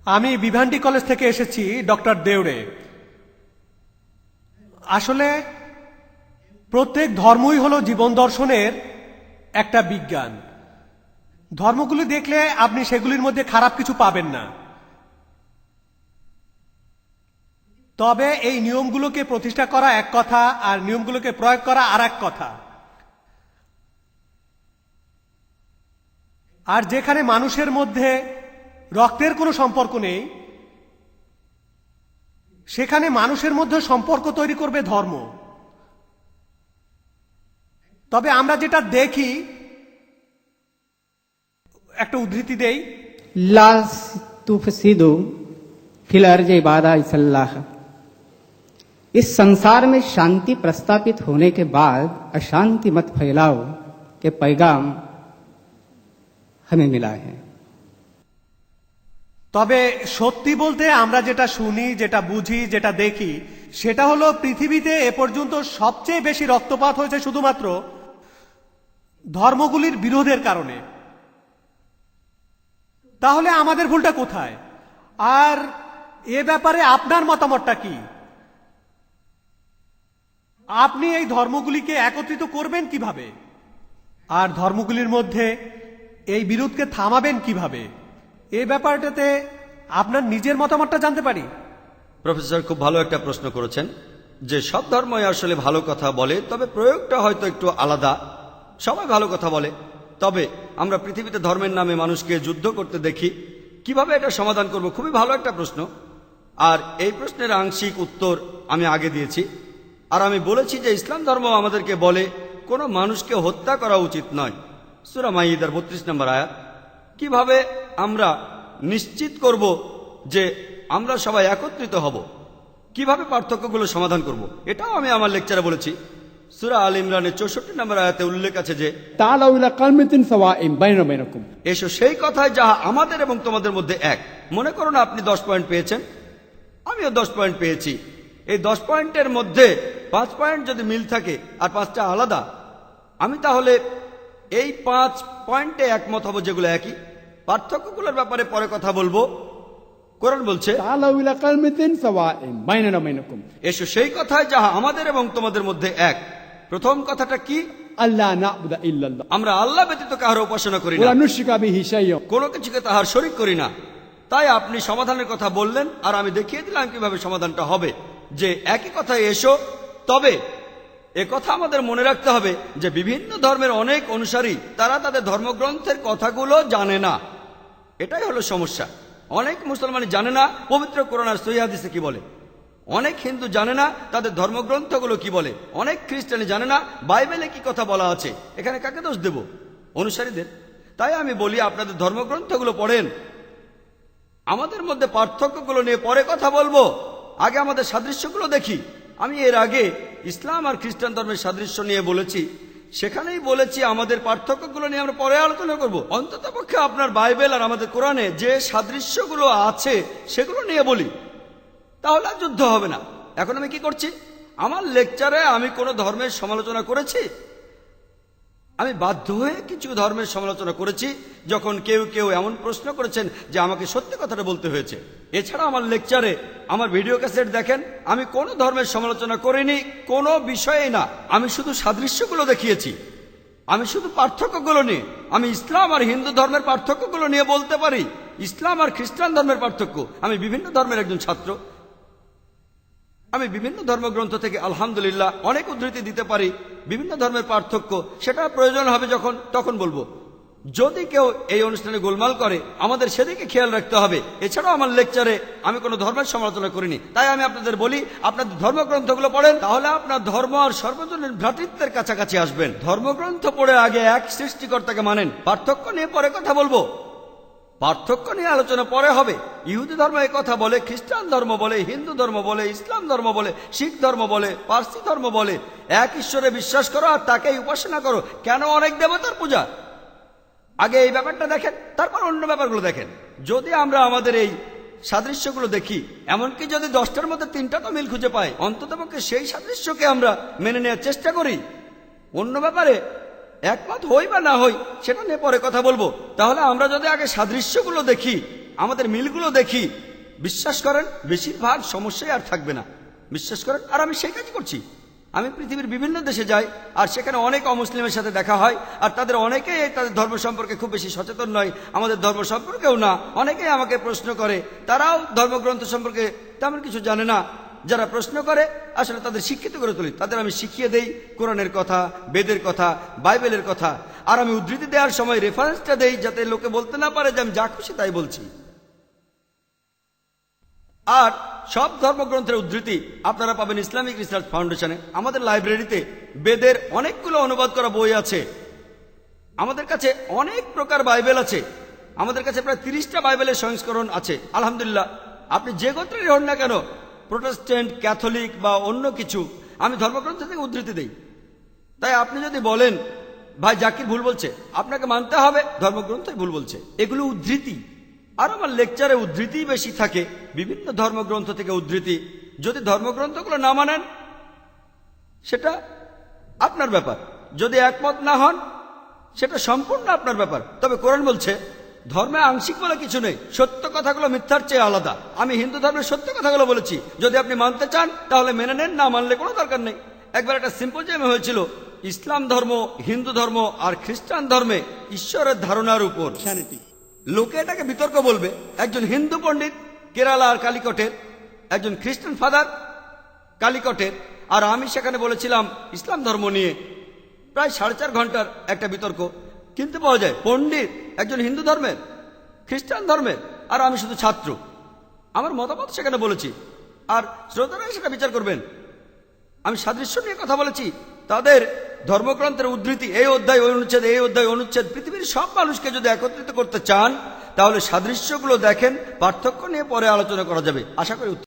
আমি ভিভান্ডি কলেজ থেকে এসেছি, ডক্টর দেউড়ে। আসলে প্রত্যেক ধর্মই হলো জীবন দর্শনের একটা বিজ্ঞান। ধর্মগুলি দেখলে আপনি সেগুলির মধ্যে খারাপ কিছু পাবেন না, তবে এই নিয়মগুলোকে প্রতিষ্ঠা করা এক কথা আর নিয়মগুলোকে প্রয়োগ করা আর এক কথা। আর যেখানে মানুষের মধ্যে রক্তের কোনো সম্পর্ক নেই, সেখানে মানুষের মধ্যে সম্পর্ক তৈরি করবে ধর্ম। তবে আমরা যেটা দেখি, একটা উদ্ধৃতি দেই, লা तुफसिदु फिल अर्ज इबादा इसल्लाह। इस संसार में शांति प्रस्तापित होने के बाद अशांति मत फैलाओ के पैगाम हमें मिला है। তবে সত্যি বলতে আমরা যেটা শুনি, যেটা বুঝি, যেটা দেখি, সেটা হলো পৃথিবীতে এ পর্যন্ত সবচেয়ে বেশি রক্তপাত হয়েছে শুধুমাত্র ধর্মগুলির বিরোধের কারণে। তাহলে আমাদের ভুলটা কোথায়? আর এ ব্যাপারে আপনার মতামতটা কি? আপনি এই ধর্মগুলিকে একত্রিত করবেন কিভাবে, আর ধর্মগুলির মধ্যে এই বিরোধকে থামাবেন কিভাবে? এই ব্যাপারটাতে আপনার নিজের মতামতটা জানতে পারি। প্রফেসর খুব ভালো একটা প্রশ্ন করেছেন যে সব ধর্মই আসলে ভালো কথা বলে, তবে প্রয়োগটা হয়তো একটু আলাদা। সবাই ভালো কথা বলে, তবে আমরা পৃথিবীতে ধর্মের নামে মানুষকে যুদ্ধ করতে দেখি। কিভাবে এটা সমাধান করব? খুবই ভালো একটা প্রশ্ন। আর এই প্রশ্নের আংশিক উত্তর আমি আগে দিয়েছি। আর আমি বলেছি যে ইসলাম ধর্ম আমাদেরকে বলে কোনো মানুষকে হত্যা করা উচিত নয়। সূরা মাইদার ৩২ নম্বর আয়াত। কিভাবে আমরা নিশ্চিত করব যে আমরা সবাই একত্রিত হব, কিভাবে পার্থক্যগুলো সমাধান করব, এটাও আমি আমার লেকচারে বলেছি। সূরা আল ইমরানের ৬৪ নম্বর আয়াতে উল্লেখ আছে যে तालौ इला कलमतिन सवाइम बैना बैनकुम। এসো সেই কথায় যাহা আমাদের এবং তোমাদের মধ্যে এক। মনে করো না আপনি 10 পয়েন্ট পেয়েছেন, আমিও 10 পয়েন্ট পেয়েছি। এই 10 পয়েন্টের মধ্যে 5 পয়েন্ট যদি মিল থাকে আর 5টা আলাদা, আমি তাহলে এই 5 পয়েন্টে একমত হব যেগুলো একই। পার্থক্যগুলোর ব্যাপারে পরে কথা বলবো। কোরআন বলছে तालौ इला कलमतिन सवाइम बैना बैनकुम। এসো সেই কথায় যাহা আমাদের এবং তোমাদের মধ্যে এক। প্রথম কথাটা কি? अल्लाह नाबुदा इल्लल्लाह আমরা আল্লাহ ব্যতীত কারো উপাসনা করি ওয়া না, নুশরিকা বিহি শাইয়্যা। কোনো কিছুকে তাহার শরীক করি না। তাই আপনি সমাধানের কথা বললেন আর আমি দেখিয়ে দিলাম কিভাবে সমাধানটা হবে, যে একই কথায় এসো। তবে এ কথা আমাদের মনে রাখতে হবে যে বিভিন্ন ধর্মের অনেক অনুসারী তারা তাদের ধর্মগ্রন্থের কথাগুলো জানে না। এটাই হলো সমস্যা। অনেক মুসলমানই জানে না পবিত্র কোরআন আর সহিহ হাদিসে কি বলে। অনেক হিন্দু জানে না তাদের ধর্মগ্রন্থগুলো কি বলে। অনেক খ্রিস্টানি জানে না বাইবেলে কি কথা বলা আছে। এখানে কাকে দোষ দেব? অনুসারীদের। তাই আমি বলি আপনাদের ধর্মগ্রন্থগুলো পড়েন। আমাদের মধ্যে পার্থক্যগুলো নিয়ে পরে কথা বলবো, আগে আমাদের সাদৃশ্যগুলো দেখি। আমি এর আগে ইসলাম আর খ্রিস্টান ধর্মের সাদৃশ্য নিয়ে বলেছি, সেখানেই বলেছি আমাদের পার্থক্যগুলো নিয়ে আমরা পরে আলোচনা করব। অন্ততপক্ষে আপনার বাইবেল আর আমাদের কোরআনে যে সাদৃশ্যগুলো আছে সেগুলো নিয়ে বলি, তাহলে আর যুদ্ধ হবে না। এখন আমি কি করছি? আমার লেকচারে আমি কোনো ধর্মের সমালোচনা করেছি? আমি বাধ্য হয়ে কিছু ধর্মের সমালোচনা করেছি যখন কেউ কেউ এমন প্রশ্ন করেছেন যে আমাকে সত্যি কথাটা বলতে হয়েছে। এছাড়া আমার লেকচারে, আমার ভিডিও ক্যাসেট দেখেন, আমি কোনো ধর্মের সমালোচনা করিনি, কোনো বিষয়ে না। আমি শুধু সাদৃশ্যগুলো দেখিয়েছি, আমি শুধু পার্থক্যগুলো নিয়ে। আমি ইসলাম আর হিন্দু ধর্মের পার্থক্যগুলো নিয়ে বলতে পারি, ইসলাম আর খ্রিস্টান ধর্মের পার্থক্য। আমি বিভিন্ন ধর্মের একজন ছাত্র, আমি বিভিন্ন ধর্মগ্রন্থ থেকে আলহামদুলিল্লাহ অনেক উদ্ধৃতি দিতে পারি। বিভিন্ন ধর্মের পার্থক্য সেটা প্রয়োজন হবে যখন তখন বলবো। যদি কেউ এই অনুষ্ঠানে গোলমাল করে আমাদের সেদিকে খেয়াল রাখতে হবে। এছাড়াও আমার লেকচারে আমি কোনো ধর্মের সমালোচনা করিনি। তাই আমি আপনাদের বলি, আপনাদের ধর্মগ্রন্থগুলো পড়েন, তাহলে আপনার ধর্ম আর সর্বজনীন ভ্রাতৃত্বের কাছাকাছি আসবেন। ধর্মগ্রন্থ পড়ে আগে এক সৃষ্টিকর্তাকে মানেন। পার্থক্য নিয়ে পরে কথা বলবো, পার্থক্য নিয়ে আলোচনা পরে হবে। ইহুদি ধর্ম এই কথা বলে, খ্রিস্টান ধর্ম বলে, হিন্দু ধর্ম বলে, ইসলাম ধর্ম বলে, শিখ ধর্ম বলে, পার্সি ধর্ম বলে এক ঈশ্বরে বিশ্বাস করো আর তাকেই উপাসনা করো। কেন অনেক দেবতার পূজা? আগে এই ব্যাপারটা দেখেন, তারপর অন্য ব্যাপারগুলো দেখেন। যদি আমরা আমাদের এই সাদৃশ্যগুলো দেখি, এমনকি যদি 10টার মধ্যে 3টা তো মিল খুঁজে পাই, অন্ততপক্ষে সেই সাদৃশ্যকে আমরা মেনে নেওয়ার চেষ্টা করি। অন্য ব্যাপারে একমত হই বা না হই সেটা নিয়ে পরে কথা বলবো। তাহলে আমরা যদি আগে সাদৃশ্যগুলো দেখি, আমাদের মিলগুলো দেখি, বিশ্বাস করেন বেশিরভাগ সমস্যাই আর থাকবে না। বিশ্বাস করেন, আর আমি সেই কাজই করছি। আমি পৃথিবীর বিভিন্ন দেশে যাই, আর সেখানে অনেক অমুসলিমের সাথে দেখা হয়, আর তাদের অনেকেই তাদের ধর্ম সম্পর্কে খুব বেশি সচেতন নয়, আমাদের ধর্ম সম্পর্কেও না। অনেকেই আমাকে প্রশ্ন করে, তারাও ধর্মগ্রন্থ সম্পর্কে তেমন কিছু জানে না। যারা প্রশ্ন করে আসলে তাদের শিক্ষিত করে তুলি, তাদের আমি শিখিয়ে দেই কোরআনের কথা, বেদের কথা, বাইবেলের কথা, আর আমি উদ্ধৃতি দেওয়ার সময় রেফারেন্সটা দেই যাতে লোকে বলতে না পারে যে আমি যা খুশি তাই বলছি। আর সব ধর্মগ্রন্থের উদ্ধৃতি আপনারা পাবেন ইসলামিক রিসার্চ ফাউন্ডেশনে। আমাদের লাইব্রেরিতে বেদের অনেকগুলো অনুবাদ করা বই আছে। আমাদের কাছে অনেক প্রকার বাইবেল আছে। আমাদের কাছে প্রায় 30টা বাইবেলের সংস্করণ আছে। আলহামদুলিল্লাহ, আপনি যে গোত্রেরই হন না কেন, প্রোটেস্ট্যান্ট, ক্যাথলিক বা অন্য কিছু, আমি ধর্মগ্রন্থ থেকে উদ্ধৃতি দেই। তাই আপনি যদি বলেন ভাই জাকির ভুল বলছে, আপনাকে মানতে হবে ধর্মগ্রন্থই ভুল বলছে, এগুলো উদ্ধৃতি। আর আমার লেকচারে উদ্ধৃতি বেশি থাকে, বিভিন্ন ধর্মগ্রন্থ থেকে উদ্ধৃতি। যদি ধর্মগ্রন্থগুলো না মানেন সেটা আপনার ব্যাপার, যদি একমত না হন সেটা সম্পূর্ণ আপনার ব্যাপার। তবে কোরআন বলছে ধর্মে আংশিক বলে কিছু নেই, সত্য কথাগুলো মিথ্যার চেয়ে আলাদা। আমি হিন্দু ধর্মের সত্য কথাগুলো বলেছি, যদি আপনি মানতে চান তাহলে মেনে নেন, না মানলে কোনো দরকার নেই। একবার একটা সিম্পোজিয়ামে হয়েছিল ইসলাম ধর্ম, হিন্দু ধর্ম আর খ্রিস্টান ধর্মে ঈশ্বরের ধারণার উপর। লোকে এটাকে বিতর্ক বলবে। একজন হিন্দু পণ্ডিত কেরালা আর কালিকটের, একজন খ্রিস্টান ফাদার কালিকটের, আর আমি সেখানে বলেছিলাম ইসলাম ধর্ম নিয়ে। প্রায় 4.5 ঘন্টার একটা বিতর্ক। কিন্তু পাওয়া যায় পণ্ডিত একজন হিন্দু ধর্মের, খ্রিস্টান ধর্মের, আর আমি শুধু ছাত্র। আমার মতামত সেখানে বলেছি, আর শ্রোতারাই সেটা বিচার করবেন। আমি সাদৃশ্য নিয়ে কথা বলেছি, তাদের ধর্মগ্রন্থের উদ্ধৃতি, এই অধ্যায় ওই অনুচ্ছেদ, এই অধ্যায় অনুচ্ছেদ। পৃথিবীর সব মানুষকে যদি একত্রিত করতে চান তাহলে সাদৃশ্যগুলো দেখেন, পার্থক্য নিয়ে পরে আলোচনা করা যাবে। আশা করি উত্তর